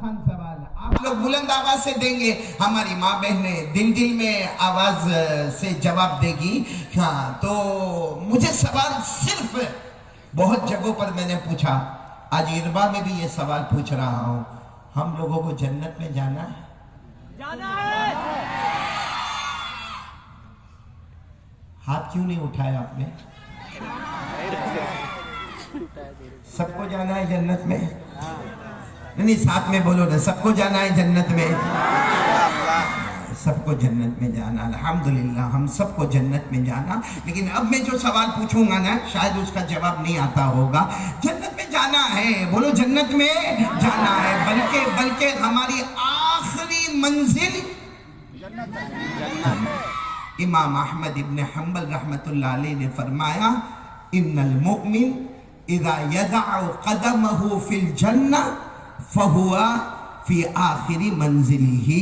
आसान सवाल आप लोग बुलंद आवाज से देंगे, हमारी माँ बहनें दिल दिल में आवाज से जवाब देगी। हाँ, तो मुझे सवाल सिर्फ बहुत जगहों पर मैंने पूछा, आज इरबा में भी ये सवाल पूछ रहा हूँ, हम लोगों को जन्नत में जाना है? जाना है। हाथ क्यों नहीं उठाया आपने? सबको जाना है जन्नत में? नहीं, साथ में बोलो ना, सबको जाना है जन्नत में? सबको जन्नत में जाना, अल्हम्दुलिल्लाह, हम सबको जन्नत में जाना। लेकिन अब मैं जो सवाल पूछूंगा ना, शायद उसका जवाब नहीं आता होगा। जन्नत में जाना है, बोलो जन्नत में जाना है, बल्कि हमारी आखिरी मंजिल इमाम अहमद इब्न हम्बल रहमतुल्लाह अलैह ने फरमाया, इन्नल मुमिन इज़ा यदअु क़दमहु फिल जन्नह फहुवा फी आखिरी मंजिलिही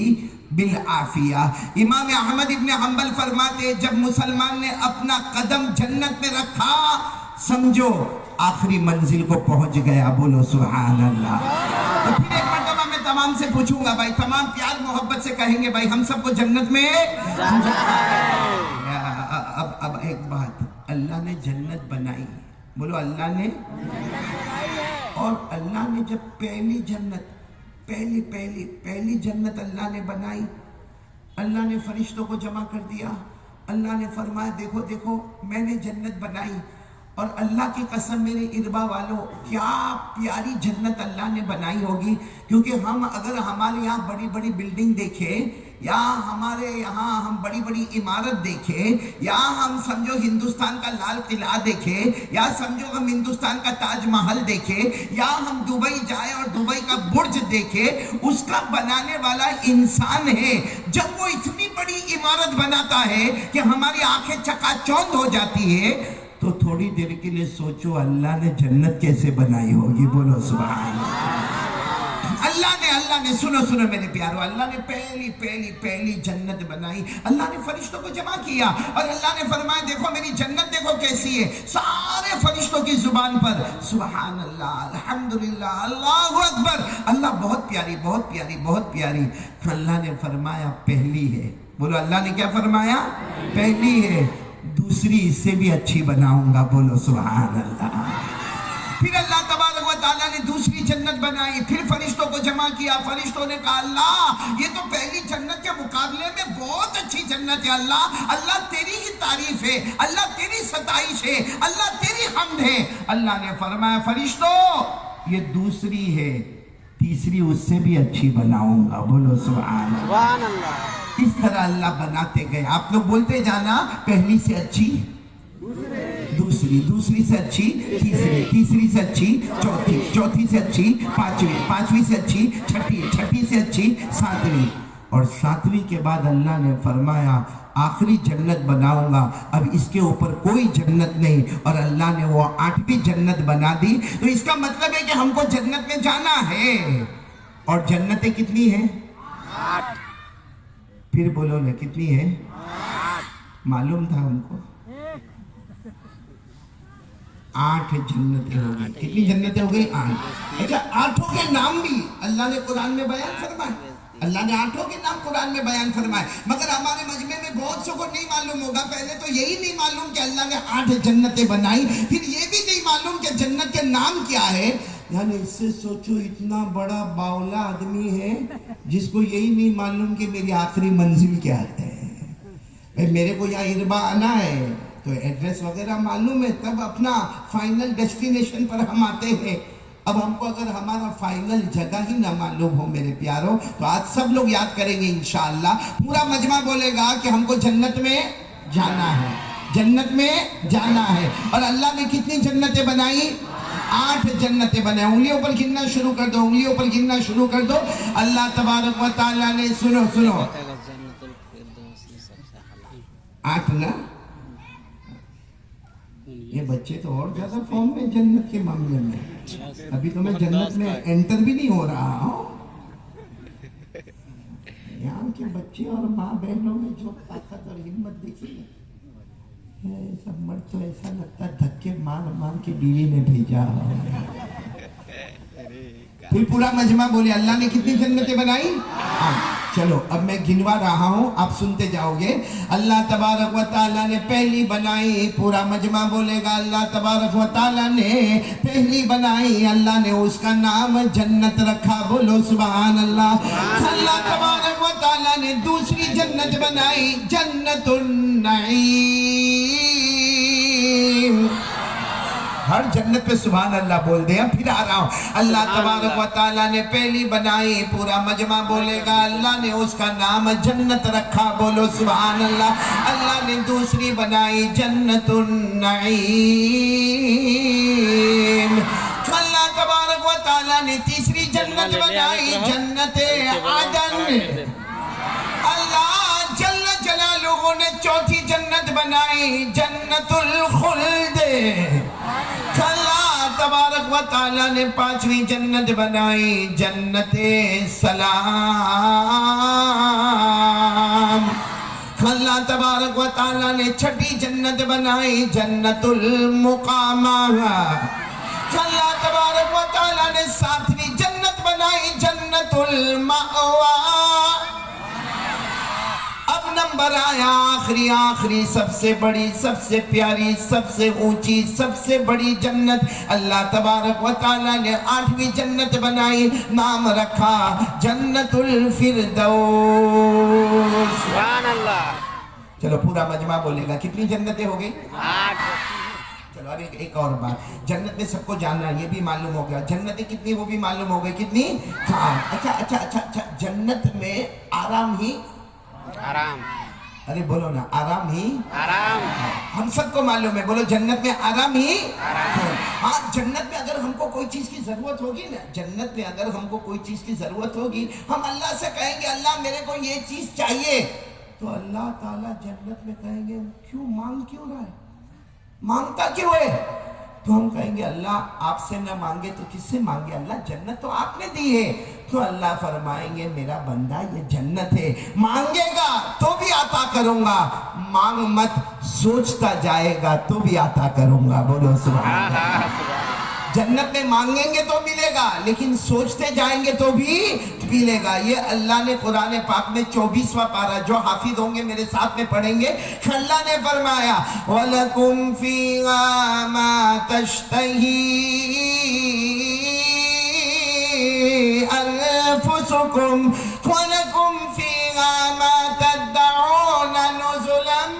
बिल आफिया। इमाम अहमद इब्न हम्बल फरमाते, जब मुसलमान ने अपना कदम जन्नत में रखा, समझो आखिरी मंजिल को पहुंच गया। बोलो सुभान अल्लाह। तो फिर एक मर्तबा मैं तमाम से पूछूंगा, भाई तमाम प्यार मोहब्बत से कहेंगे, भाई हम सबको जन्नत में जाना है। अब एक बात, अल्लाह ने जन्नत बनाई, बोलो अल्लाह ने, और अल्लाह ने जब पहली जन्नत अल्लाह ने बनाई, अल्लाह ने फरिश्तों को जमा कर दिया। अल्लाह ने फरमाया, देखो देखो मैंने जन्नत बनाई, और अल्लाह की कसम मेरे इरबा वालों, क्या प्यारी जन्नत अल्लाह ने बनाई होगी। क्योंकि हम अगर हमारे यहाँ बड़ी बड़ी बिल्डिंग देखें, या हमारे यहाँ हम बड़ी बड़ी इमारत देखें, या हम समझो हिंदुस्तान का लाल किला देखें, या समझो हम हिंदुस्तान का ताजमहल देखें, या हम दुबई जाए और दुबई का बुर्ज देखें, उसका बनाने वाला इंसान है। जब वो इतनी बड़ी इमारत बनाता है कि हमारी आंखें चकाचौंध हो जाती है, तो थोड़ी देर के लिए सोचो अल्लाह ने जन्नत कैसे बनाई होगी। बोलो सुभान अल्लाह ने सुनो मेरे प्यारो, अल्लाह ने पहली जन्नत बनाई। अल्लाह ने फरिश्तों को जमा किया और अल्लाह ने फरमाया, देखो मेरी जन्नत देखो कैसी है। सारे फरिश्तों की जुबान पर सुभान अल्लाह, अल्हम्दुलिल्लाह, अल्लाहु अकबर, अल्लाह बहुत प्यारी, बहुत प्यारी, बहुत प्यारी। अल्लाह ने फरमाया पहली है। बोलो अल्लाह ने क्या फरमाया? पहली है, दूसरी इससे भी अच्छी बनाऊंगा। बोलो सुभान अल्लाह। फिर अल्लाह तबारक व तआला ने दूसरी जन्नत बनाई, फिर फरिश्तों को जमा किया। फरिश्तों ने कहा, अल्लाह ये तो पहली जन्नत के मुकाबले में बहुत अच्छी जन्नत है। अल्लाह तेरी ही तारीफ है, अल्लाह तेरी सताइश है, अल्लाह तेरी हम्द है। अल्लाह ने फरमाया, फरिश्तों ये दूसरी है, तीसरी उससे भी अच्छी बनाऊंगा। बोलो सुभान अल्लाह। इस तरह अल्लाह बनाते गए। आप लोग बोलते जाना, पहली से अच्छी दूसरी, दूसरी से अच्छी तीसरी, तीसरी से अच्छी चौथी, चौथी से अच्छी पांचवी, पांचवी से अच्छी छठी, छठी से अच्छी सातवीं, और सातवीं के बाद अल्लाह ने फरमाया आखिरी जन्नत बनाऊंगा। अब इसके ऊपर कोई जन्नत नहीं, और अल्लाह ने वो आठवीं जन्नत बना दी। तो इसका मतलब है कि हमको जन्नत में जाना है। और जन्नतें कितनी हैं? 8। फिर बोलो ना, कितनी है? 8। मालूम था हमको 8 जन्नतें हो गई। कितनी जन्नतें हो गई? 8। अच्छा, 8 के नाम भी अल्लाह ने कुरान में बयान फरमाए। अल्लाह ने 8 के नाम कुरान में बयान फरमाए, मगर हमारे मजमे में बहुत सौ को नहीं मालूम होगा। पहले तो यही नहीं मालूम कि अल्लाह ने 8 जन्नतें बनाई, फिर ये भी नहीं मालूम कि जन्नत के नाम क्या है। यानी इससे सोचो, इतना बड़ा बावला आदमी है जिसको यही नहीं मालूम कि मेरी आखिरी मंजिल क्या है। मेरे को यहाँ इरबा आना है तो एड्रेस वगैरह मालूम है, तब अपना फाइनल डेस्टिनेशन पर हम आते हैं। अब हमको अगर हमारा फाइनल जगह ही ना मालूम हो मेरे प्यारों, तो आज सब लोग याद करेंगे इंशाअल्लाह। पूरा मजमा बोलेगा कि हमको जन्नत में जाना है, जन्नत में जाना है। और अल्लाह ने कितनी जन्नतें बनाई? 8 जन्नतें बनाई। उंगलियों पर गिनना शुरू कर दो, उंगलियों पर गिनना शुरू कर दो। अल्लाह तबारक व तआला ने, सुनो 8 ना? ये बच्चे तो और ज्यादा फॉर्म में जन्नत के मामले में। अभी तो मैं जन्नत में एंटर भी नहीं हो रहा हूँ। यहाँ के बच्चे और माँ बहनों में जो ताकत और हिम्मत देखी है, सब मर्द तो ऐसा लगता है धक्के मार मार के बीवी ने भेजा। फिर पूरा मजमा बोले अल्लाह ने कितनी जन्नतें बनाई? हाँ, चलो अब मैं गिनवा रहा हूँ, आप सुनते जाओगे। अल्लाह तबारक व तआला ने पहली बनाई, पूरा मजमा बोलेगा अल्लाह तबारक व तआला ने पहली बनाई, अल्लाह ने उसका नाम जन्नत रखा, बोलो सुभान अल्लाह। अल्लाह तबारक व तआला ने दूसरी जन्नत बनाई, जन्नतुन नईम। हर जन्नत पे सुभान अल्लाह बोल दे। फिर आ रहा हूँ, अल्लाह तबारक व तआला ने पहली बनाई, पूरा मजमा बोलेगा अल्लाह ने उसका नाम जन्नत रखा, बोलो सुभान अल्लाह। अल्लाह ने दूसरी बनाई जन्नतुन नईम। अल्लाह तबारक व तआला ने तीसरी जन्नत बनाई, जन्नते आदन। अल्लाह जल्ल जलालुहु ने चौथी जन्नत बनाई, जन्नतुल खुल्द। अल्लाह तबारक व तआला ने पांचवी जन्नत बनाई, जन्नते सलाम। अल्लाह तबारक व तआला ने छठी जन्नत बनाई, जन्नतुल मुकामा। अल्लाह तबारक व तआला ने सातवीं जन्नत बनाई, जन्नतुल मावा। अब नंबर आया आखिरी, आखिरी सबसे बड़ी, सबसे प्यारी, सबसे ऊंची, सबसे बड़ी जन्नत। अल्लाह तबारक व तआला ने आठवीं जन्नत बनाई, नाम रखा जन्नतुल फिरदौस। सुभान अल्लाह। चलो पूरा मजमा बोलेगा कितनी जन्नतें हो गई? 8। चलो अब एक और बात, जन्नत में सबको जानना, ये भी मालूम हो गया, जन्नतें कितनी वो भी मालूम हो गई, कितनी? हाँ, अच्छा, जन्नत में आराम ही आराम। अरे बोलो ना, आराम ही आराम। हम सबको मालूम है, बोलो जन्नत में आराम ही आराम। हाँ, जन्नत में अगर हमको कोई चीज की जरूरत होगी ना, जन्नत में अगर हमको कोई चीज की जरूरत होगी, हम अल्लाह से कहेंगे अल्लाह मेरे को ये चीज चाहिए, तो अल्लाह ताला जन्नत में कहेंगे क्यों मांग क्यों रहा है, मांगता क्यों है? तो हम कहेंगे अल्लाह आपसे न मांगे तो किससे मांगे, अल्लाह जन्नत तो आपने दी है। तो अल्लाह फरमाएंगे मेरा बंदा ये जन्नत है, मांगेगा तो भी अता करूंगा, मांग मत सोचता जाएगा तो भी अता करूंगा, बोलो सुभान अल्लाह। जन्नत में मांगेंगे तो मिलेगा, लेकिन सोचते जाएंगे तो भी मिलेगा। ये अल्लाह ने कुरान पाक में 24वां पारा, जो हाफिज होंगे मेरे साथ में पढ़ेंगे, अल्लाह ने फरमाया वलकुम फीहा मा तश्तही अनफुसुकुम वलकुम फीहा मा तदउन नुज़ुलन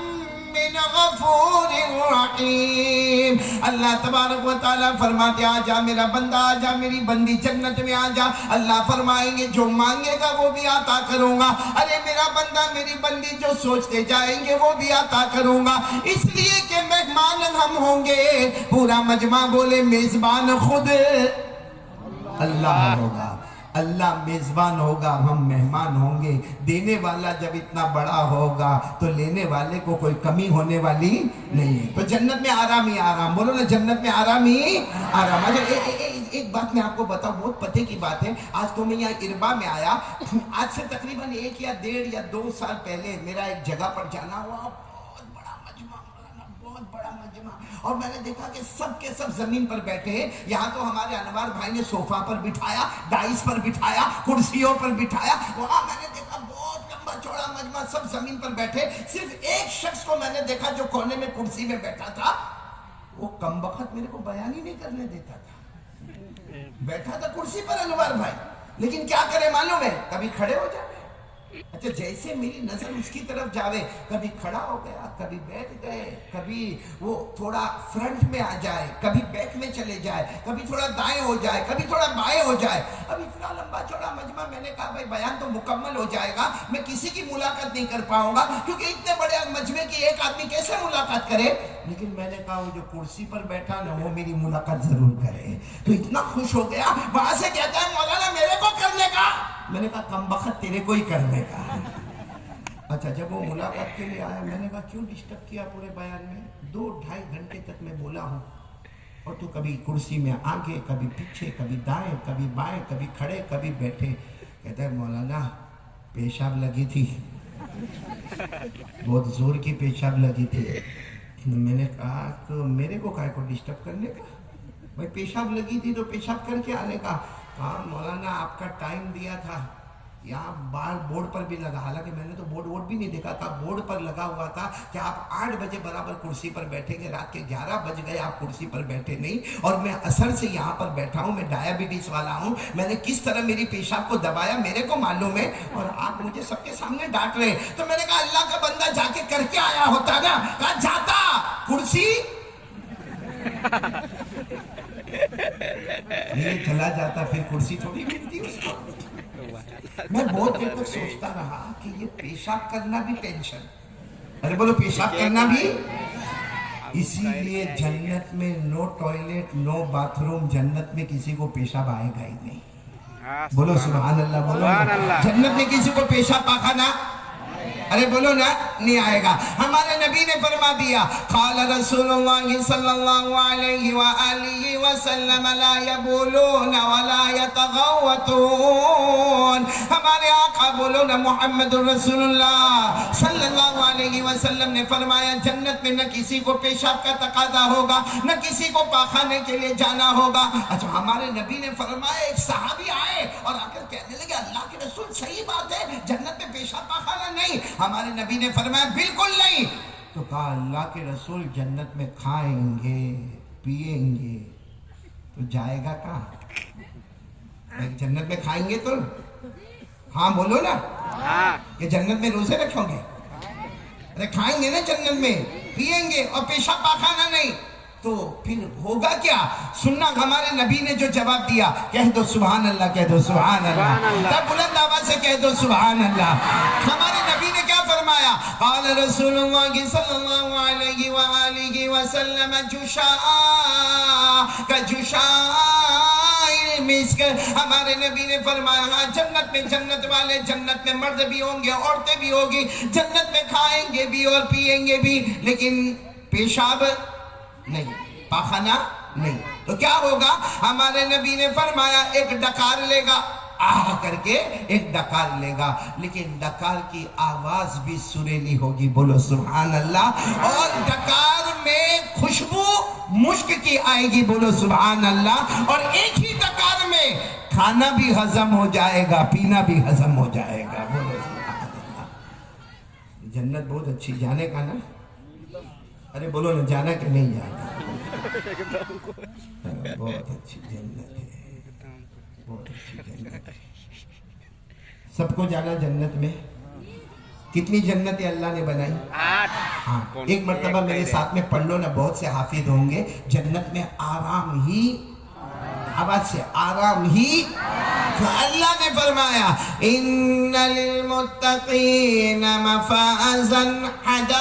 मिन गफूरिर रहीम। अल्लाह तबारक व तआला फरमाते आजा मेरा बंदा, आजा मेरी बंदी, जन्नत में आजा। अल्लाह फरमाएंगे जो मांगेगा वो भी अता करूंगा, अरे मेरा बंदा मेरी बंदी जो सोचते जाएंगे वो भी अता करूंगा, इसलिए कि मेहमान हम होंगे। पूरा मजमा बोले मेजबान खुद अल्लाह होगा, अल्लाह मेजबान होगा, हम मेहमान होंगे। देने वाला जब इतना बड़ा होगा तो लेने वाले को कोई कमी होने वाली नहीं है। तो जन्नत में आराम ही आराम, बोलो ना जन्नत में आराम ही आराम। अच्छा एक बात मैं आपको बताऊं, बहुत पते की बात है। आज तो मैं यहाँ इरबा में आया, आज से तकरीबन 1 या 1.5 या 2 साल पहले मेरा एक जगह पर जाना हुआ, बहुत बड़ा मजमा, और मैंने देखा कि सब के सब जमीन पर बैठे हैं। यहाँ तो हमारे अनवार भाई ने सोफा पर बिठाया, डाइस पर बिठाया, कुर्सियों पर बिठाया, वहां मैंने देखा बहुत लंबा चौड़ा मजमा, सब जमीन पर बैठे। सिर्फ एक शख्स को मैंने देखा जो कोने में कुर्सी में बैठा था, वो कमबख्त मेरे को बयान ही नहीं करने देता था, बैठा था कुर्सी पर अनवार भाई, लेकिन क्या करे मालूम है, कभी खड़े हो जाए, अच्छा जैसे मेरी नजर उसकी तरफ जावे, कभी खड़ा हो गया, कभी बैठ गए, कभी वो थोड़ा फ्रंट में आ जाए, कभी बैक में चले जाए, कभी थोड़ा दाएं हो जाए, कभी थोड़ा बाएं हो जाए। अब इतना लंबा चौड़ा मजमा, मैंने कहा भाई बयान तो मुकम्मल हो जाएगा, मैं किसी की मुलाकात नहीं कर पाऊंगा, क्योंकि इतने बड़े मजमे की एक आदमी कैसे मुलाकात करे। लेकिन मैंने कहा वो जो कुर्सी पर बैठा ना, वो मेरी मुलाकात जरूर करे। तो इतना खुश हो गया, वहां से कहता है मौलाना मेरे को करने का। मैंने कहा कमबख्त तेरे को ही करने का। अच्छा जब वो मुलाकात के लिए आया, मैंने कहा क्यों डिस्टर्ब किया पूरे बयान में, 2-2.5 घंटे तक मैं बोला हूँ, और तू कभी कुर्सी में आगे, कभी पीछे, कभी दाएं, कभी बाएं, कभी खड़े, कभी बैठे। कहता है मौलाना पेशाब लगी थी, बहुत जोर की पेशाब लगी थी। मैंने कहा तो मेरे को काय को डिस्टर्ब करने का, भाई पेशाब लगी थी तो पेशाब करके आने का। हाँ मौलाना आपका टाइम दिया था, यहाँ बाहर बोर्ड पर भी लगा, हालांकि मैंने तो बोर्ड भी नहीं देखा था, बोर्ड पर लगा हुआ था कि आप 8 बजे बराबर कुर्सी पर बैठेंगे। रात के 11 बज गए, आप कुर्सी पर बैठे नहीं। और मैं असर से यहाँ पर बैठा हूँ, मैं डायबिटीज वाला हूँ, मैंने किस तरह मेरी पेशाब को दबाया मेरे को मालूम है, और आप मुझे सबके सामने डांट रहे। तो मैंने कहा अल्लाह का बंदा जाके करके आया होता ना, कहा जाता कुर्सी ये चला जाता, फिर कुर्सी थोड़ी मिलती उसको। मैं बहुत देर तक सोचता रहा कि ये पेशाब करना भी टेंशन, अरे बोलो पेशाब करना भी। इसीलिए जन्नत में नो टॉयलेट नो बाथरूम, जन्नत में किसी को पेशाब आएगा ही नहीं। बोलो सुभान अल्लाह, बोलो जन्नत में किसी को पेशाब पाखाना, अरे बोलो ना, नहीं आएगा। हमारे नबी ने फरमा दिया, क़ाल रसूलुल्लाह सल्लल्लाहु अलैहि व आलिहि वसल्लम ला यबूलून व ला यतगव्वतून। हमारे आका बोलो ना मोहम्मदुर रसूलुल्लाह सल्लल्लाहु अलैहि वसल्लम ने फरमाया, जन्नत में न किसी को पेशाब का तकाजा होगा, न किसी को पाखाने के लिए जाना होगा। अच्छा, हमारे नबी ने फरमाया, एक सहाबी आए और आकर कहने लगे, अल्लाह के रसूल सही बात है, जन्नत में पेशाब पाखाना नहीं। हमारे नबी ने फरमाया बिल्कुल नहीं। तो कहा अल्लाह के रसूल जन्नत में खाएंगे पिएंगे तो जाएगा कहाँ? जन्नत में खाएंगे तो हाँ बोलो ना, ये जन्नत में रोजे रखोगे? अरे खाएंगे ना जन्नत में, पिएंगे और पेशाब पाखाना नहीं, तो फिर होगा क्या? सुनना, हमारे नबी ने जो जवाब दिया, कह दो सुभान अल्लाह, कह दो सुभान अल्लाह, तब बुलंद आवाज से कह दो सुभान अल्लाह। हमारे नबी ने क्या फरमाया? क़ाल रसूलुल्लाह सल्लल्लाहु अलैहि व आलिहि वसल्लम जुशाअ का जुशाअ मिस्क। हमारे नबी ने फरमाया, हाँ जन्नत में जन्नत वाले, जन्नत में मर्द भी होंगे औरतें भी होगी, जन्नत में खाएंगे भी और पिएंगे भी, लेकिन पेशाब नहीं, पाखाना नहीं। तो क्या होगा? हमारे नबी ने फरमाया, एक डकार लेगा, आह करके एक डकार लेगा, लेकिन डकार की आवाज भी सुरीली होगी, बोलो सुभान अल्लाह। और डकार में खुशबू मुश्क की आएगी, बोलो सुभान अल्लाह। और एक ही डकार में खाना भी हजम हो जाएगा, पीना भी हजम हो जाएगा, बोलो सुभान अल्लाह। जन्नत बहुत अच्छी, जाने का ना? अरे बोलो ना, जाना कि नहीं जाना? बहुत अच्छी जन्नत है, बहुत अच्छी जन्नत है। सबको जाना जन्नत में। कितनी जन्नतें अल्लाह ने बनाई? 8। एक मर्तबा मेरे साथ में पढ़ लो ना, बहुत से हाफिज होंगे। जन्नत में आराम ही, आवाज से आराम ही। तो अल्लाह ने फरमाया, इन्ना लिल मुत्तकीन मफाज़न हदाइक़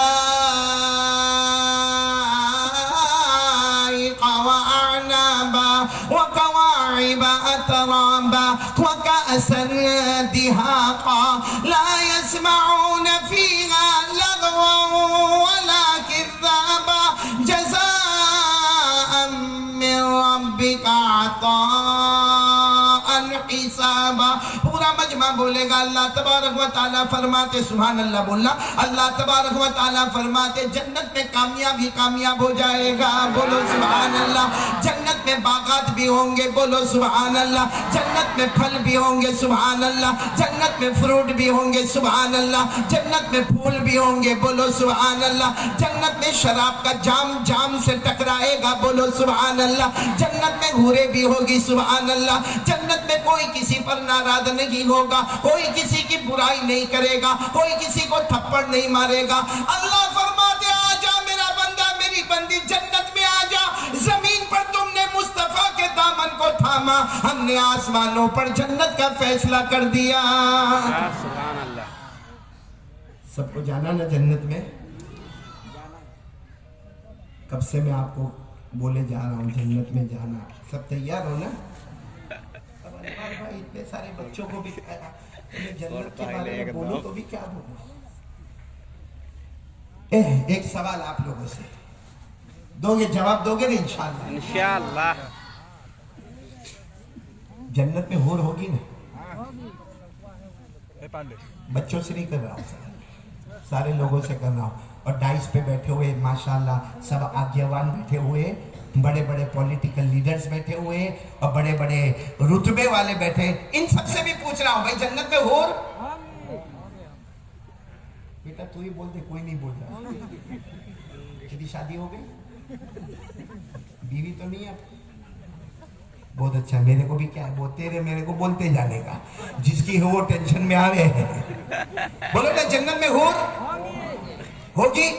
व अअनाबा व कवाइब अतराबा व कअसन दिहाक़ा ला यस्मऊन फ़ीहा लगवन वला किज़्ज़ाबा जज़ाअन मिन रब्बिका अताअन हिसाबा। पूरा मजमा बोलेगा, अल्लाह तबारक व तआला फरमाते, सुभान अल्लाह बोलना, अल्लाह तबारक व तआला फरमाते, जन्नत में कामयाब ही कामयाब हो जाएगा, बोलो सुभान अल्लाह। जन्नत में बागात भी होंगे, बोलो सुभान अल्लाह। जन्नत में फल भी होंगे, सुभान अल्लाह। जन्नत में फ्रूट भी होंगे, सुभान अल्लाह। जन्नत में फूल भी होंगे, बोलो सुभान अल्लाह। जन्नत में शराब का जाम जाम से टकराएगा, बोलो सुभान अल्लाह। जन्नत में हूरें भी होगी, सुभान अल्लाह। जन्नत में कोई किसी पर नाराज नहीं होगा, कोई किसी की बुराई नहीं करेगा, कोई किसी को थप्पड़ नहीं मारेगा। अल्लाह फरमाते, आजा मेरा बंदा मेरी बंदी, जन्नत में आजा। जमीन पर तुमने मुस्तफा के दामन को थामा, हमने आसमानों पर जन्नत का फैसला कर दिया। सुभान अल्लाह। सबको जाना ना जन्नत में? कब से मैं आपको बोले जा रहा हूँ जन्नत में जाना, सब तैयार हो ना? भाई इतने सारे बच्चों को भी जन्नत के बारे में बोलूं तो भी क्या बोलूं? एक सवाल आप लोगों से दोगे, जवाब दोगे ना इंशाअल्लाह? इंशाअल्लाह। जन्नत में हूर होगी ना? बच्चों से नहीं कर रहा हूँ, सारे लोगों से कर रहा हूँ। और डाइस पे बैठे हुए माशाल्लाह सब आज्ञावान बैठे हुए, बड़े बड़े पॉलिटिकल लीडर्स बैठे हुए हैं और बड़े बड़े रुतबे वाले बैठे हैं, इन सबसे भी पूछ रहा हूं भाई जन्नत में हूर? बेटा तू ही बोल दे, कोई नहीं बोल रहा। तेरी शादी हो गई? बीवी तो नहीं है? बहुत अच्छा, मेरे को भी क्या है, बोलते रहे, मेरे को बोलते जाने का, जिसकी है वो टेंशन में आ रहे हैं। बोलो ना जन्नत में हूर होगी?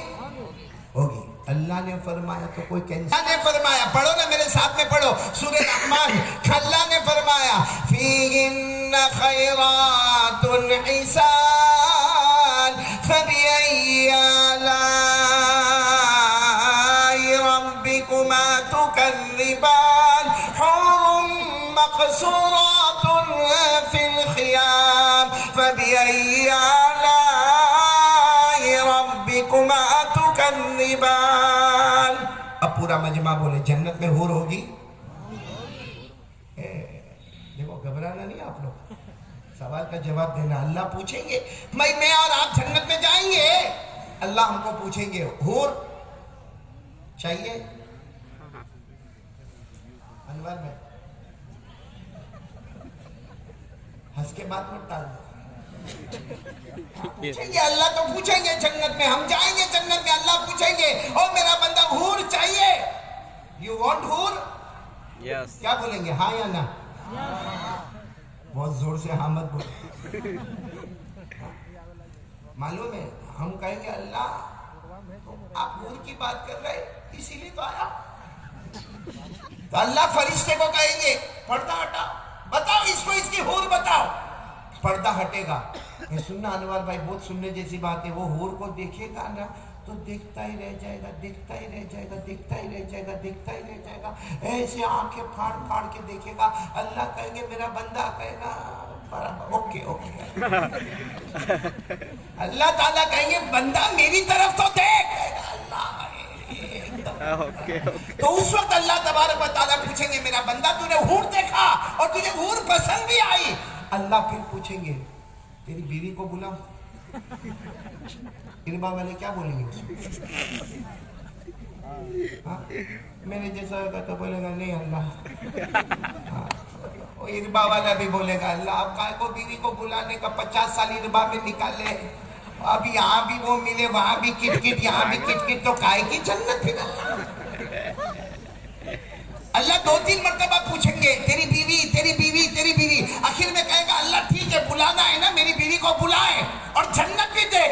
होगी। अल्लाह ने फरमाया तो कोई कैंसर ने फरमाया, पढ़ो ना मेरे साथ में पढ़ो सूरह रहमान। अल्लाह ने फरमाया फीहिन्ना खैरातुन हिसान फबिअय्यि आलाई रब्बिकुमा तुकज़्ज़िबान हुरुम मक़सूरातुन फिल खियाम फबिअय्यि आलाई रब्बिकुमा तुकज़्ज़िबान। अब पूरा मजमा बोले जन्नत में हूर होगी? देखो घबराना नहीं आप लोग, सवाल का जवाब देना। अल्लाह पूछेंगे भाई मैं और आप जन्नत में जाएंगे, अल्लाह हमको पूछेंगे हूर चाहिए? अनवर में हंस के बात मत डाल दो। पूछेंगे, अल्लाह तो पूछेंगे जन्नत में, हम जाएंगे जन्नत में, अल्लाह पूछेंगे ओ मेरा बंदा हूर चाहिए? यू वांट हूर? यस। क्या बोलेंगे, हाँ या ना? बहुत जोर से हाँ मत बोलो। मालूम है हम कहेंगे अल्लाह तो आप हूर की बात कर रहे इसीलिए तो आया। तो अल्लाह फरिश्ते को कहेंगे पर्दा हटाओ, बताओ इसको इसकी हूर बताओ। पर्दा हटेगा। सुनना अनवर भाई, बहुत सुनने जैसी बात है। वो हूर को देखेगा ना तो देखता ही रह जाएगा, देखता ही रह जाएगा, देखता ही रह जाएगा, देखता ही रह जाएगा, ऐसे आंखें फाड़ फाड़ के देखेगा। अल्लाह कहेंगे मेरा बंदा, कहेगा बराबर ओके ओके। अल्लाह ताला कहेंगे बंदा मेरी तरफ तो देख, अल्लाह ओके। तो उस वक्त अल्लाह तबारक व तआला पूछेंगे मेरा बंदा तूने हूर देखा और तुझे हूर पसंद भी आई? अल्लाह फिर पूछेंगे तेरी बीवी को बुलाओ। इरबा वाले क्या बोलेंगे? हाँ? मैंने जैसा होगा तो बोलेगा नहीं अल्लाह। हाँ? इरबा वाला भी बोलेगा अल्लाह आप काय को बीवी को बुलाने का 50 साल इरबा में निकाले, अब यहाँ भी वो मिले वहां भी किटकिट, यहाँ भी किटकिट, तो काय की जन्नत फिर? अल्लाह 2-3 मरतबा पूछेंगे तेरी बीवी, तेरी बीवी, तेरी बीवी। आखिर में कहेगा अल्लाह ठीक है बुलाना है ना, मेरी बीवी को बुलाए और जन्नत भी दे,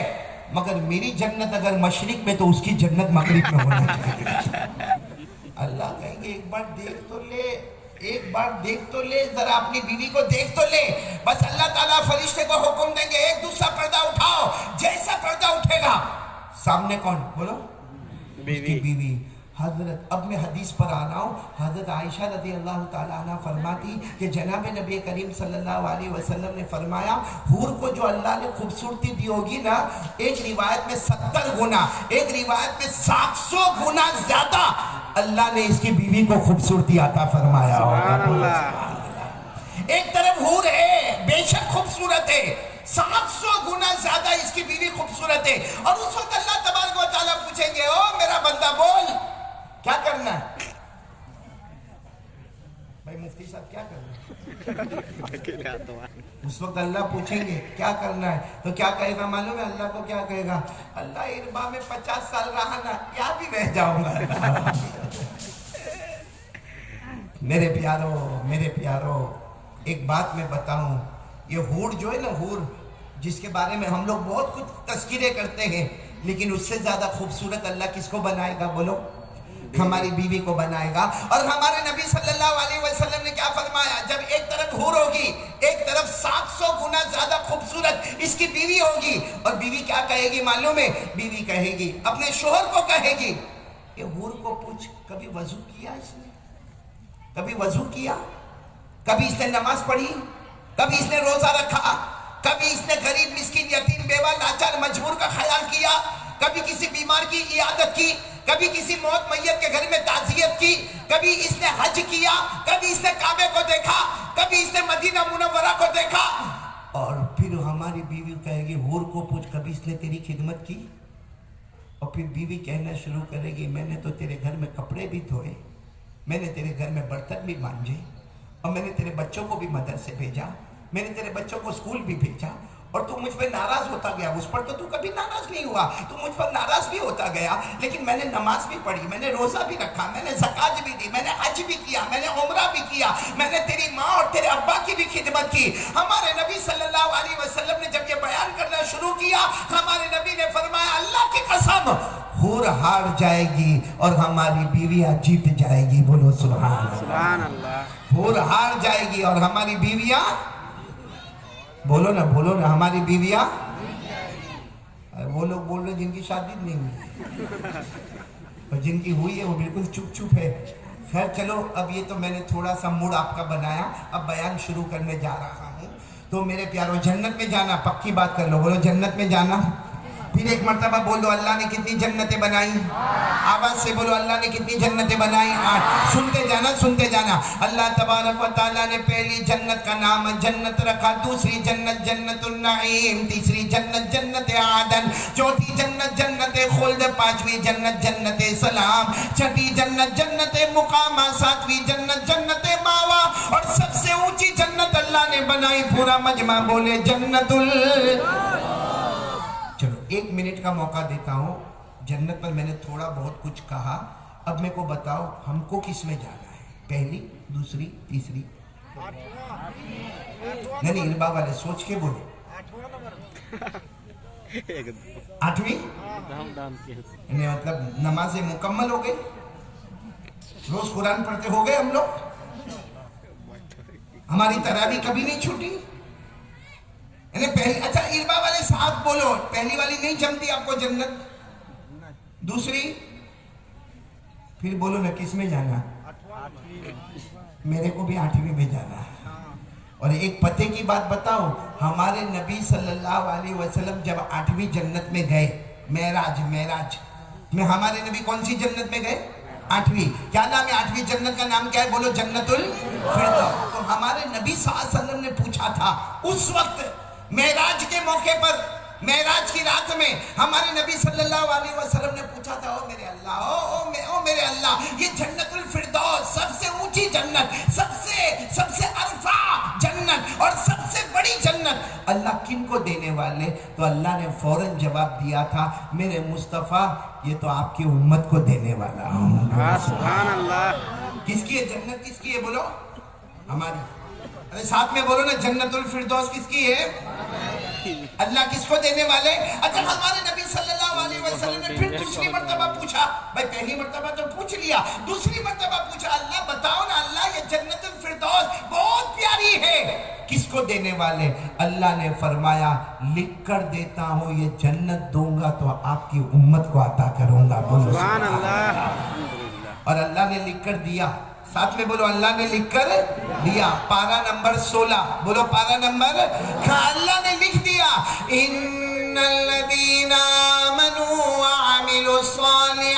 मगर मेरी जन्नत अगर मशरिक में तो उसकी जन्नत मगरिब में होना चाहिए। अल्लाह कहेंगे एक बार देख तो ले, एक बार देख तो ले, जरा अपनी बीवी को देख तो ले। बस अल्लाह ताला फरिश्ते को हुक्म देंगे एक दूसरा पर्दा उठाओ। जैसा पर्दा उठेगा सामने कौन बोलो? बीवी। बीवी। हजरत, अब मैं हदीस पर आ रहा हूँ। हजरत आयशा रज़ी अल्लाह ताला अन्हा फरमाती कि जनाब नबी करीम सल्लल्लाहु अलैहि वसल्लम ने फरमाया हूर को जो अल्लाह ने खूबसूरती दी होगी ना, एक रिवायत में 70 गुना, एक रिवायत में 700 गुना ज्यादा अल्लाह ने इसकी बीवी को खूबसूरती आता फरमाया। एक तरफ हूर है बेशक खूबसूरत है, 700 गुना ज्यादा इसकी बीवी खूबसूरत है। और उस वक्त अल्लाह तबारक व तआला पूछेंगे ओ मेरा बंदा बोल क्या करना है? भाई मुफ्ती साहब क्या करना है? उस वक्त अल्लाह पूछेंगे क्या करना है, तो क्या कहेगा मालूम है? अल्लाह को क्या कहेगा? अल्लाह इरबा में 50 साल रहा ना, यहाँ भी रह जाऊंगा। मेरे प्यारो एक बात मैं बताऊं, ये हूर जो है ना, हूर जिसके बारे में हम लोग बहुत कुछ तस्कीरें करते हैं, लेकिन उससे ज्यादा खूबसूरत अल्लाह किसको बनाएगा बोलो? हमारी बीवी को बनाएगा। और हमारे नबी सल्लल्लाहु अलैहि वसल्लम ने क्या फरमाया? जब एक तरफ हूर होगी, एक तरफ 700 गुना ज्यादा खूबसूरत इसकी बीवी होगी, और बीवी क्या कहेगी मालूम है? बीवी कहेगी अपने शोहर को कहेगी ये हूर को पूछ कभी वजू किया इसने? कभी वजू किया? कभी इसने नमाज पढ़ी? कभी इसने रोजा रखा? कभी इसने गरीब मिस्किन यतीम बेवा लाचार मजबूर का ख्याल किया? कभी किसी बीमार की इयादत की? कभी किसी मौत मैयत के घर में ताज़ियत की? कभी इसने हज किया? कभी इसने काबे को देखा? कभी इसने मदीना मुनव्वरा को देखा? और फिर हमारी बीवी कहेगी हूर को पूछ कभी इसने तेरी खिदमत की? और फिर बीवी कहना शुरू करेगी मैंने तो तेरे घर में कपड़े भी धोए, मैंने तेरे घर में बर्तन भी मांजे और मैंने तेरे बच्चों को भी मदरसे भेजा, मैंने तेरे बच्चों को स्कूल भी भेजा और तू मुझ पर नाराज होता गया। उस पर तो तू कभी नाराज नहीं हुआ, तू मुझ पर नाराज भी होता गया, लेकिन मैंने नमाज भी पढ़ी, मैंने रोजा भी रखा, मैंने ज़कात भी दी, मैंने हज भी किया, मैंने उम्रा भी किया, मैंने तेरी माँ और तेरे अब्बा की भी खिदमत की। हमारे नबी सल्लल्लाहु अलैहि वसल्लम ने जब ये बयान करना शुरू किया, हमारे नबी ने फरमाया अल्लाह की कसम हूर हार जाएगी और हमारी बीवियां जीत जाएगी। बोलो सुभान अल्लाह। हूर हार जाएगी और हमारी बीवियां, बोलो ना हमारी बीवियां। वो लोग बोल रहे जिनकी शादी नहीं हुई और जिनकी हुई है वो बिल्कुल चुप चुप है। खैर चलो, अब ये तो मैंने थोड़ा सा मूड आपका बनाया, अब बयान शुरू करने जा रहा हूँ। तो मेरे प्यारों, जन्नत में जाना, पक्की बात कर लो, बोलो जन्नत में जाना। फिर एक मर्तबा बोल दो अल्लाह ने कितनी जन्नतें बनाई, आवाज से बोलो अल्लाह ने कितनी जन्नतें बनाई? 8। सुनते जाना। अल्लाह तबारक व तआला ने पहली जन्नत का नाम जन्नत रखा, दूसरी जन्नत जन्नतुन नईम, तीसरी जन्नत जन्नत आदन, चौथी जन्नत जन्नत खुल्द, पांचवी जन्नत जन्नत सलाम, छठी जन्नत जन्नत मुकामा, सातवीं जन्नत जन्नत मावा और सबसे ऊंची जन्नत अल्लाह ने बनाई। पूरा मजमा बोले जन्नतुल। चलो 1 मिनट का मौका देता हूँ। जन्नत पर मैंने थोड़ा बहुत कुछ कहा, अब मेरे को बताओ हमको किस में जाना है? पहली, दूसरी, तीसरी? नहीं, इरबा वाले सोच के बोलो। 8वीं? मतलब नमाजें मुकम्मल हो गई, रोज कुरान पढ़ते हो गए हम लोग, हमारी तरावी कभी नहीं छूटी। पहली, अच्छा इरबा वाले साथ बोलो, पहली वाली नहीं जमती आपको जन्नत? दूसरी? फिर बोलो ना किस में जाना? मेरे को भी 8वीं में जाना। और एक पते की बात बताओ, हमारे नबी सल्लल्लाहु अलैहि वसल्लम जब 8वीं जन्नत में गए, मेराज में, हमारे नबी कौन सी जन्नत में गए? 8वीं। क्या नाम है 8वीं जन्नत का? नाम क्या है? बोलो जन्नतुल फिरदौस। तो हमारे नबी सल्लल्लाहु अलैहि वसल्लम ने पूछा था उस वक्त मेराज के मौके पर, मेराज की रात में हमारे नबी सल्लल्लाहु अलैहि वसल्लम ने पूछा था, ओ मेरे अल्लाह, ओ मेरे अल्लाह, ये जन्नतुल फिरदौस सबसे ऊंची जन्नत, सबसे अरफा जन्नत और सबसे बड़ी जन्नत अल्लाह किन को देने वाले? तो अल्लाह ने फौरन जवाब दिया था, मेरे मुस्तफा ये तो आपकी उम्मत को देने वाला हूँ। सुभान अल्लाह। किसकी है जन्नत? किसकी है? बोलो हमारी। अरे साथ में बोलो ना, जन्नतुल फिरदौस किसकी है? अल्लाह किसको देने वाले? अच्छा, हमारे नबी सल्लल्लाहु अलैहि वसल्लम ने फिर दूसरी मर्तबा पूछा, भाई पहली मर्तबा तो पूछ लिया, दूसरी मर्तबा पूछा, अल्लाह बताओ ना अल्लाह, ये जन्नतुल फिरदौस बहुत प्यारी है, किसको देने वाले? अल्लाह ने फरमाया, लिख कर देता हूँ, ये जन्नत दूंगा तो आपकी उम्मत को अता करूंगा। बोलो सुभान अल्लाह। और अल्लाह ने लिख कर दिया। साथ में बोलो अल्लाह ने लिख कर दिया। पारा नंबर 16, बोलो पारा नंबर। अल्लाह ने लिख दिया, इन्नल्लज़ीना आमनू व अमिलुस्सालिहात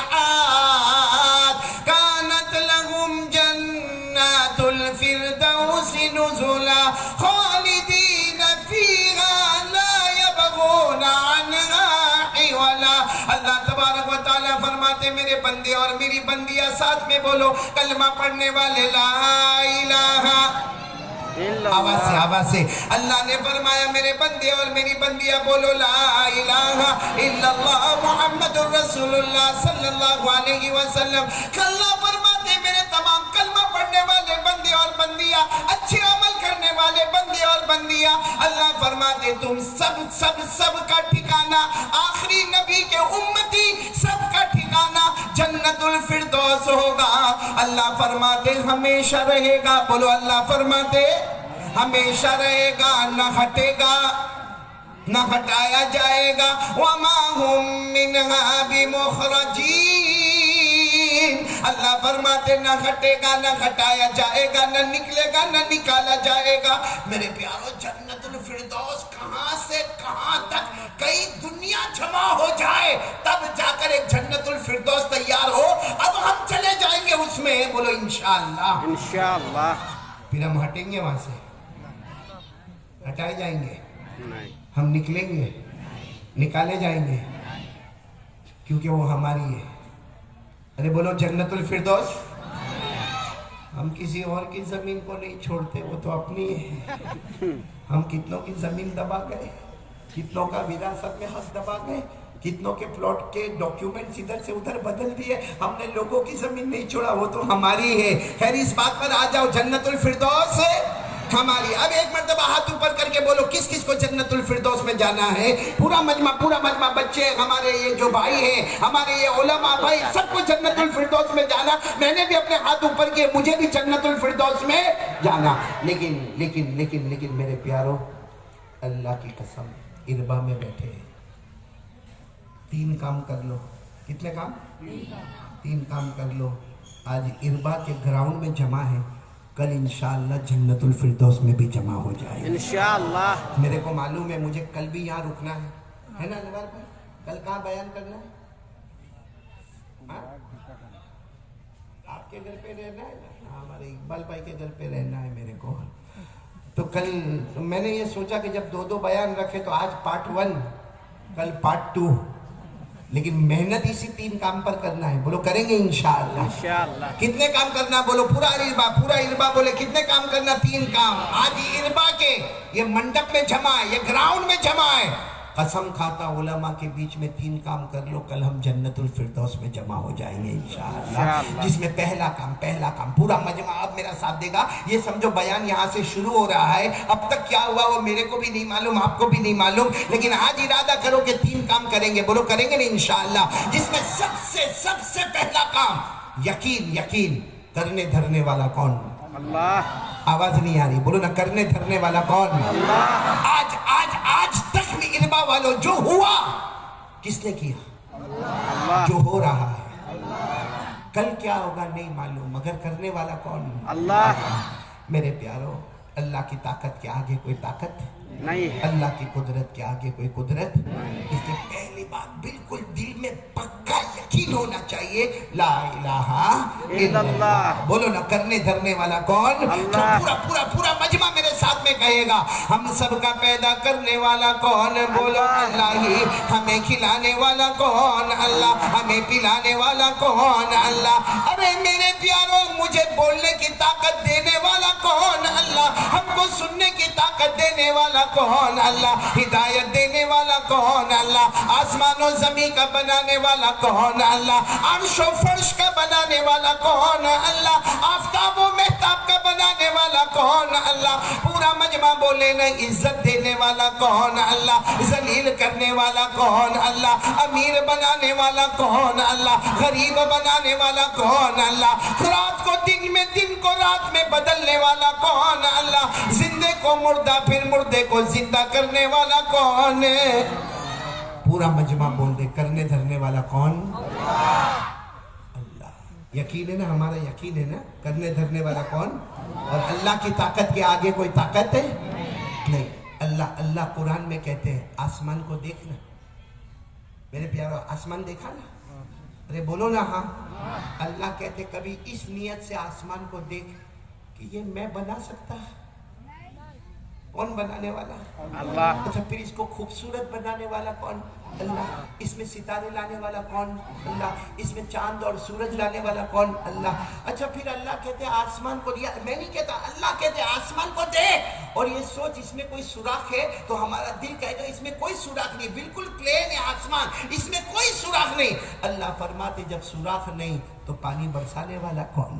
कानत लहुम जन्नतुल फिरदौस नुज़ुला खालिदीन फीहा ला यबगूना अन्हा हिवला। अल्लाह तबारक व तआला फरमाते, मेरे बंदे और मेरी बंदियां, साथ में बोलो कलमा पढ़ने वाले, ला इलाहा आवाज से अल्लाह ने फरमाया, मेरे बंदे और मेरी बंदियां बोलो ला इलाहा इल्लल्लाह मुहम्मदुर रसूलुल्लाह सल्लल्लाहु अलैहि वसल्लम। अल्लाह फरमाते, मेरे तमाम कलमा पढ़ने वाले बंदे और बंदियां, अच्छे अमल करने वाले बंदे और बंदियां, अल्लाह फरमाते तुम सब का ठिकाना, आखिरी नबी के उम्मती सबका ठिकाना जन्नतुल फिरदौस होगा। अल्लाह फरमाते हमेशा रहेगा। बोलो अल्लाह फरमाते हमेशा रहेगा, न हटेगा, न हटाया जाएगा। वमा हुम मिनहा बिमुखरजीन। अल्लाह फरमाते न हटेगा, न हटाया जाएगा, न निकलेगा, न निकाला जाएगा। मेरे प्यारो, जन्नतुल फिरदौस कहां से कहां तक कई दुनिया जमा हो जाए तब जाकर एक जन्नतुल फिरदौस तैयार हो। अब हम चले जाएंगे उसमें, बोलो इंशाअल्लाह। इंशाअल्लाह। फिर हम हटेंगे वहां से? हटाए जाएंगे? नहीं। हम निकलेंगे? निकाले जाएंगे? क्योंकि वो हमारी है। अरे बोलो जन्नतुल फिरदौस। हम किसी और की जमीन को नहीं छोड़ते, वो तो अपनी है। हम कितनों की जमीन दबा गए, कितनों का विरासत में हक दबा गए, कितनों के प्लॉट के डॉक्यूमेंट्स इधर से उधर बदल दिए। हमने लोगों की जमीन नहीं छोड़ा, वो तो हमारी है। खैर इस बात पर आ जाओ, जन्नतुल फिरदौस हमारी। अब एक मर्तबा हाथ ऊपर करके बोलो किस किस को जन्नतुल फिरदौस में जाना है। पूरा मजमा बच्चे, हमारे ये जो भाई हैं, हमारे ये उलमा भाई, सबको जन्नतुल फिरदौस में जाना। मैंने भी अपने हाथ ऊपर किए, मुझे भी जन्नतुल फिरदौस में जाना। लेकिन लेकिन लेकिन लेकिन मेरे प्यारो, अल्लाह की कसम, इरबा में बैठे 3 काम कर लो। कितने काम? 3 काम कर लो। आज इरबा के ग्राउंड में जमा है, कल इंशाअल्लाह जन्नतुल फिरदौस में भी जमा हो जाएगा इंशाअल्लाह। मेरे को मालूम है, मुझे कल भी यहाँ रुकना है ना नवाज भाई? कल कहाँ बयान करना है? हाँ? आपके घर पे रहना है ना? हमारे इकबाल भाई के घर पे रहना है मेरे को। तो कल मैंने ये सोचा कि जब 2-2 बयान रखे तो आज पार्ट 1, कल पार्ट 2, लेकिन मेहनत इसी 3 काम पर करना है। बोलो करेंगे इंशाअल्लाह। इंशाअल्लाह। कितने काम करना? बोलो पूरा इरबा बोले कितने काम करना? 3 काम। आज इरबा के ये मंडप में जमा है, ये ग्राउंड में जमा है। कसम खाता उलमा के बीच में 3 काम कर लो, कल हम जन्नतुल फिरदौस में जमा हो जाएंगे इंशाअल्लाह। जिसमें पहला काम पूरा मजमा अब मेरा साथ देगा। ये समझो बयान यहाँ से शुरू हो रहा है, अब तक क्या हुआ वो मेरे को भी नहीं मालूम, आपको भी नहीं मालूम, लेकिन आज इरादा करो कि 3 काम करेंगे। बोलो करेंगे ना इंशाअल्लाह। जिसमें सबसे पहला काम यकीन करने धरने वाला कौन? अल्लाह। आवाज नहीं आ रही, बोलो ना, करने धरने वाला कौन? अल्लाह। आज तक में इरबा वालों जो हुआ किसने किया? अल्लाह। जो हो रहा है कल क्या होगा नहीं मालूम, मगर करने वाला कौन? अल्लाह। मेरे प्यारो, अल्लाह की ताकत के आगे कोई ताकत नहीं है, अल्लाह की कुदरत के आगे कोई कुदरत। इसलिए पहली बात बिल्कुल दिल में पक्का यकीन होना चाहिए, ला इलाहा इल्लल्लाह। बोलो ना, करने धरने वाला कौन? अल्लाह। पूरा मजमा मेरे साथ में कहेगा, हम सबका पैदा करने वाला कौन? बोलो अल्लाह ही। हमें खिलाने वाला कौन? अल्लाह। हमें पिलाने वाला कौन? अल्लाह। अरे मेरे प्यारो, मुझे बोलने की ताकत देने वाला कौन? अल्लाह। हमको सुनने की ताकत देने वाला कौन? अल्लाह। हिदायत देने वाला कौन? अल्लाह। आसमान और जमीन का बनाने वाला कौन? अल्लाह। अर्श और फर्श का बनाने वाला कौन? अल्लाह। आफताब और मेहताब का बनाने वाला कौन? अल्लाह। पूरा मजमा बोले ना, इज्जत देने वाला कौन? अल्लाह। जलील करने वाला कौन? अल्लाह। अमीर बनाने वाला कौन? अल्लाह। गरीब बनाने वाला कौन? अल्लाह। रात को दिन में, दिन को रात में बदलने वाला कौन? अल्लाह। जिंदे को मुर्दा, फिर मुर्दे को जिंदा करने वाला कौन है? पूरा मजमा बोल दे, करने धरने वाला कौन? अल्लाह। यकीन है ना? हमारा यकीन है ना? करने धरने वाला कौन? और अल्लाह की ताकत के आगे कोई ताकत है नहीं। अल्लाह कुरान में कहते हैं, आसमान को देखना। मेरे प्यारो, आसमान देखा ना? अरे बोलो ना हाँ। अल्लाह कहते कभी इस नियत से आसमान को देख कि ये मैं बना सकता है? कौन बनाने वाला? अल्लाह। अच्छा, फिर इसको खूबसूरत बनाने वाला कौन? अल्लाह। इसमें सितारे लाने वाला कौन? अल्लाह। इसमें चांद और सूरज लाने वाला कौन? अल्लाह। अच्छा, फिर अल्लाह कहते हैं आसमान को दिया। मैं नहीं कहता, अल्लाह कहते हैं आसमान को दे और ये सोच इसमें कोई सुराख है, तो हमारा दिल कहेगा इसमें कोई सुराख नहीं, बिल्कुल प्लेन है आसमान, इसमें कोई सुराख नहीं। अल्लाह फरमाते जब सुराख नहीं तो पानी बरसाने वाला कौन?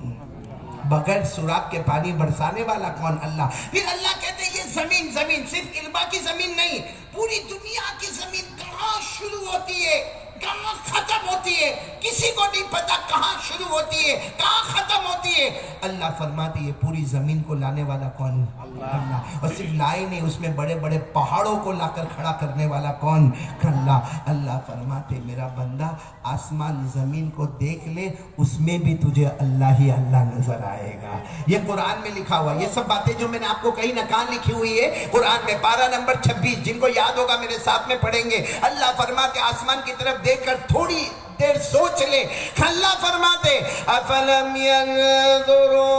बगैर सुराख के पानी बरसाने वाला कौन? अल्लाह। फिर अल्लाह कहते हैं ये जमीन सिर्फ इल्बा की जमीन नहीं, पूरी दुनिया की जमीन कहाँ शुरू होती है, कहाँ खत्म होती है, किसी को नहीं पता कहाँ शुरू होती है, कहाँ खत्म होती है। अल्लाह फरमाते ये पूरी जमीन को लाने वाला कौन? अल्लाह। और सिर्फ लाए नहीं, उसमें बड़े बड़े पहाड़ों को लाकर खड़ा करने वाला कौन? अल्लाह। अल्लाह फरमाते मेरा बंदा आसमान जमीन को देख ले, उसमें भी तुझे अल्लाह ही अल्लाह नजर आएगा। ये कुरान में लिखा हुआ, ये सब बातें जो मैंने आपको कही ना, कहाँ लिखी हुई है? कुरान में। पारा नंबर 26, जिनको याद होगा मेरे साथ में पढ़ेंगे। अल्लाह फरमाते आसमान की तरफ देखकर थोड़ी देर सोच ले। अल्लाह फरमाते अफलम यंजुरू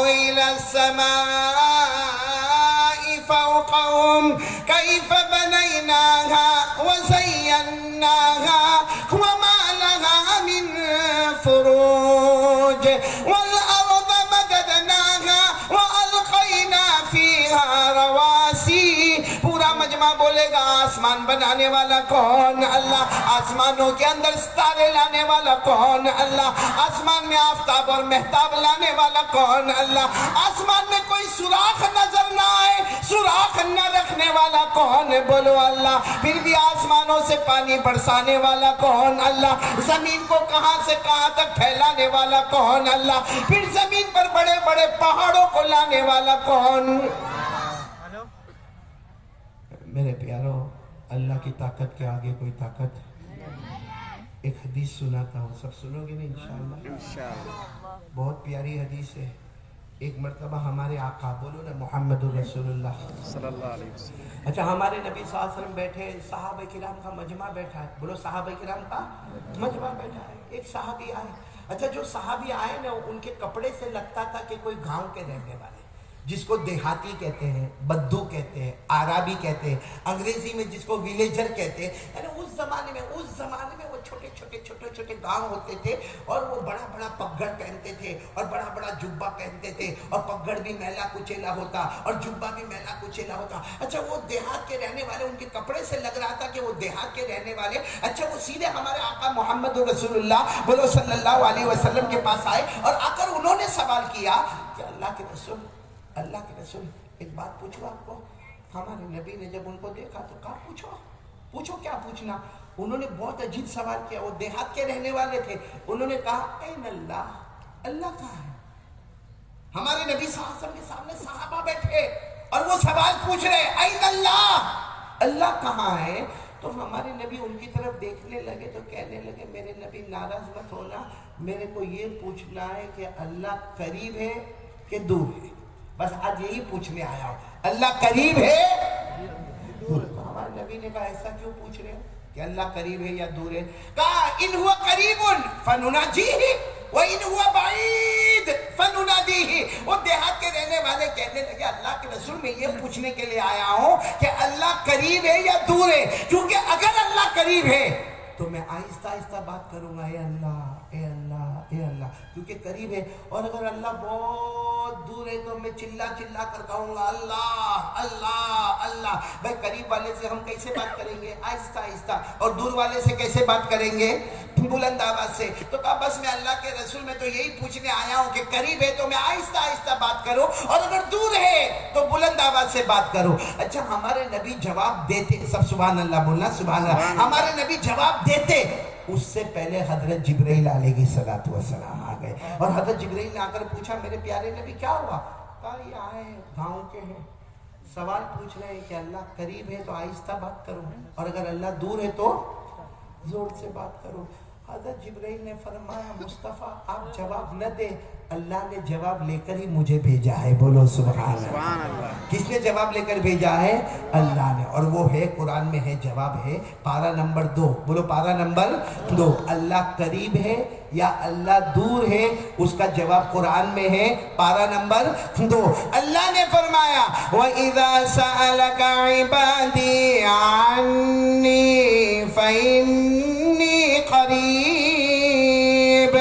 इला समाई फौक़हुम कैफ़ बनैनाहा व ज़य्यन्नाहा व मा लहा मिन फ़ुरूज वल अर्द कलमा बोलेगा, आसमान बनाने वाला कौन? अल्लाह। आसमानों के अंदर सितारे लाने वाला कौन? अल्लाह। आसमान में आफताब और महताब लाने वाला कौन? अल्लाह। आसमान में कोई सुराख नजर ना आए, सुराख न रखने वाला कौन? बोलो अल्लाह। फिर भी आसमानों से पानी बरसाने वाला कौन? अल्लाह। जमीन को कहां से कहां तक फैलाने वाला कौन? अल्लाह। फिर जमीन पर बड़े बड़े पहाड़ों को लाने वाला कौन? मेरे प्यारो, अल्लाह की ताकत के आगे कोई ताकत। एक हदीस सुनाता हूँ, सब सुनोगे ना इंशाअल्लाह। बहुत प्यारी हदीस है। एक मर्तबा हमारे आका, बोलो ना मोहम्मद रसूलुल्लाह सल्लल्लाहु अलैहि वसल्लम। अच्छा, हमारे नबी सल्लल्लाहु अलैहि वसल्लम बैठे, सहाबा किराम का मजमा बैठा है। बोलो सहाबा किराम का मजमा बैठा है। एक सहाबी आए। अच्छा, जो सहाबी आए ना, उनके कपड़े से लगता था कि कोई गांव के रहने वाले, जिसको देहाती कहते हैं, बद्दू कहते हैं, आराबी कहते हैं, अंग्रेजी में जिसको विलेजर कहते हैं। यानी उस जमाने में वो छोटे छोटे गांव होते थे और वो बड़ा बड़ा पगड़ पहनते थे और बड़ा बड़ा जुब्बा पहनते थे और पगड़ भी मैला कुचेला होता और जुब्बा भी मैला कुचेला होता। अच्छा, वो देहात के रहने वाले, उनके कपड़े से लग रहा था कि वो देहात के रहने वाले। अच्छा, वो सीधे हमारे आका मोहम्मद रसूलुल्लाह बोलो सल्लल्लाहु अलैहि वसल्लम के पास आए और आकर उन्होंने सवाल किया कि अल्लाह के रसूल, एक बात पूछो आपको। हमारे नबी ने जब उनको देखा तो कहा, पूछो क्या पूछना। उन्होंने बहुत अजीब सवाल किया। वो देहात के रहने वाले थे। उन्होंने कहा, ऐन अल्लाह, अल्लाह कहाँ है? हमारे नबी सल्लल्लाहु अलैहि वसल्लम के सामने सहाबा बैठे और वो सवाल पूछ रहे, ऐन अल्लाह, अल्लाह कहाँ है? तो हमारे नबी उनकी तरफ देखने लगे तो कहने लगे, मेरे नबी नाराज मत होना, मेरे को ये पूछना है कि अल्लाह करीब है कि दूर है? बस आज यही पूछने आया हूं, अल्लाह करीब है दूर? तो हमारे नबी ने कहा, ऐसा क्यों पूछ रहे हो कि अल्लाह करीब है या दूर है? कहा, इन हुआ करीबुन फनुनाजीही व इन हुआ बाईद फनुनादीही। वो देहात के रहने वाले कहने लगे, अल्लाह के रसूल, मैं ये पूछने के लिए आया हूं कि अल्लाह करीब है या दूर है, क्योंकि अगर अल्लाह करीब है तो मैं आहिस्ता आहिस्ता बात करूंगा, ए अल्लाह, ए अल्लाह, ए अल्लाह, क्योंकि करीब है। और अगर अल्लाह बहुत दूर है तो मैं चिल्ला चिल्ला कर कहूंगा, अल्लाह अल्लाह अल्लाह। भाई, करीब वाले से हम कैसे बात करेंगे? आहिस्ता आहिस्ता। और दूर वाले से कैसे बात करेंगे? बुलंद आवाज से। तो कहा, बस मैं अल्लाह के रसूल में तो यही पूछने आया हूं कि करीब है तो मैं आहिस्ता आहिस्ता बात करूं, और अगर दूर है तो बुलंद आवाज से बात करूं। अच्छा, हमारे नबी जवाब देते, सब सुभान अल्लाह बोलना, सुभान अल्लाह। हमारे नबी जवाब देते, उससे पहले हजरत जिब्राइल अलैहिस्सलातु वस्सलाम आ गए और हजरत जिब्राइल ने आकर पूछा, मेरे प्यारे नबी क्या हुआ? कहा, ये आए गांव के हैं, सवाल पूछ रहे हैं कि अल्लाह करीब है तो आहिस्ता बात करो, और अगर अल्लाह दूर है तो जोर से बात करो। हजरत जिब्राइल ने फरमाया, मुस्तफा आप जवाब न दे, अल्लाह ने जवाब लेकर ही मुझे भेजा है। बोलो सुभान अल्लाह। किसने जवाब लेकर भेजा है? अल्लाह ने। और वो है, कुरान में है, जवाब है पारा नंबर 2। बोलो पारा नंबर 2। अल्लाह करीब है या अल्लाह दूर है, उसका जवाब कुरान में है, पारा नंबर 2। अल्लाह ने फरमाया, व इज़ा सअलका इबादी अन्नी फइन्नी करीब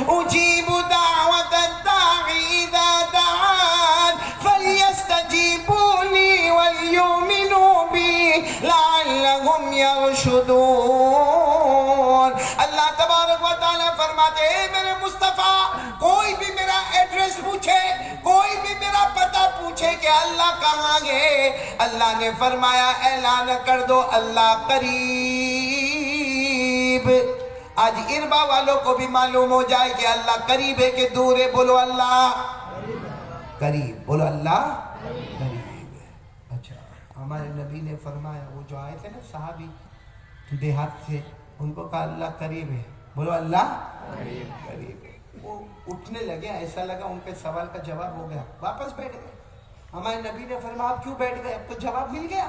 उजीबु दावत दाई इज़ा दान फलयस्तजीबूली वलयुमिनू बी लअल्लहुम यरशुदून। अल्लाह तबारक व तआला फरमाते हैं, मेरे मुस्तफा, कोई भी मेरा एड्रेस पूछे, कोई भी मेरा पता पूछे कि अल्लाह कहाँ है, अल्लाह ने फरमाया, ऐलान कर दो, अल्लाह करीब। आज इरबा वालों को भी मालूम हो जाए कि अल्लाह करीब है कि दूर है। बोलो अल्लाह करीब, बोलो अल्लाह करीब। अच्छा, हमारे नबी ने फरमाया, वो जो आए थे ना सहाबी देहात से, उनको कहा अल्लाह करीब है। बोलो अल्लाह करीब है। वो उठने लगे, ऐसा लगा उनके सवाल का जवाब हो गया, वापस बैठ गए। हमारे नबी ने फरमाया, आप क्यों बैठ गए? आपको जवाब मिल गया।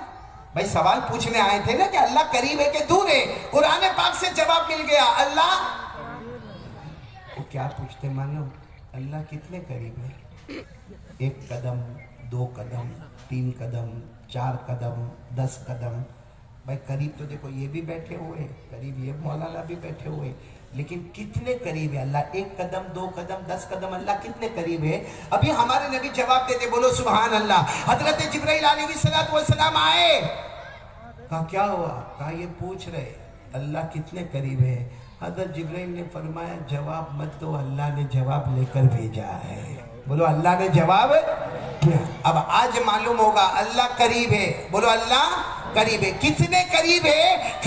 भाई, सवाल पूछने आए थे ना कि अल्लाह करीब है कि दूर है, कुरान पाक से जवाब मिल गया, अल्लाह। वो क्या पूछते मालूम? अल्लाह कितने करीब है? 1 कदम, 2 कदम, 3 कदम, 4 कदम, 10 कदम। भाई, करीब तो देखो ये भी बैठे हुए, करीब ये मौलाना भी बैठे हुए, लेकिन कितने करीब है अल्लाह? 1 कदम, 2 कदम, 10 कदम, अल्लाह कितने करीब है? अभी हमारे नबी जवाब देते, बोलो सुभान अल्लाह। हजरत जिब्राइल अलैहिस्सलातु वस्सलाम आए कहा क्या हुआ? कहा ये पूछ रहे अल्लाह कितने करीब है। हज़रत जिब्राइल ने फरमाया जवाब मत दो, अल्लाह ने जवाब लेकर भेजा है। बोलो अल्लाह ने जवाब। अब आज मालूम होगा अल्लाह करीब है। बोलो अल्लाह करीब है। कितने करीब है?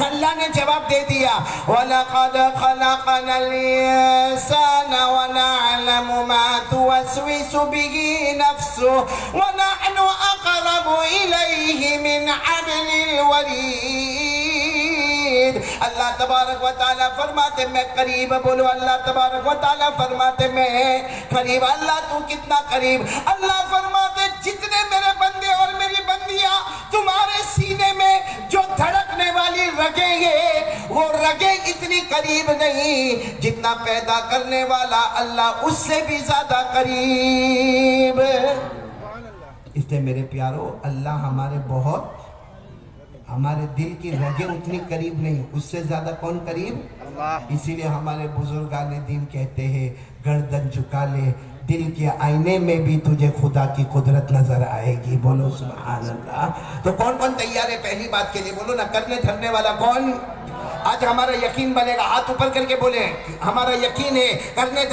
अल्लाह ने जवाब दे दिया। वलक़द ख़लक़नल इंसाना व नअलमु मा तुवस्विसु बिही नफ्सुहु व नहनु अक़रबु इलैहि मिन हब्लिल वरीद। अल्लाह तबारक व तआला फरमाते मैं करीब। बोलो अल्लाह तबारक व तआला फरमाते मैं करीब। अल्लाह तू कितना करीब? अल्लाह फरमाते जितने मेरे बंदे और मेरी बंदियां तुम्हारे सीने में जो धड़कने वाली रगें हैं वो रगें इतनी करीब नहीं जितना पैदा करने वाला अल्लाह उससे भी ज्यादा करीब। इसलिए मेरे प्यारो अल्लाह हमारे बहुत, हमारे दिल की रगें उतनी करीब नहीं, उससे ज्यादा कौन करीब? अल्लाह। इसीलिए हमारे बुजुर्गाने दीन कहते हैं गर्दन झुका ले, दिल के आईने में भी तुझे खुदा की कुदरत नजर आएगी। बोलो सुभान अल्लाह। तो कौन कौन तैयार है पहली बात के लिए? बोलो ना। करने धरने वाला कौन? आज हमारा यकीन बनेगा। हाथ ऊपर करके बोले हमारा यकीन है करने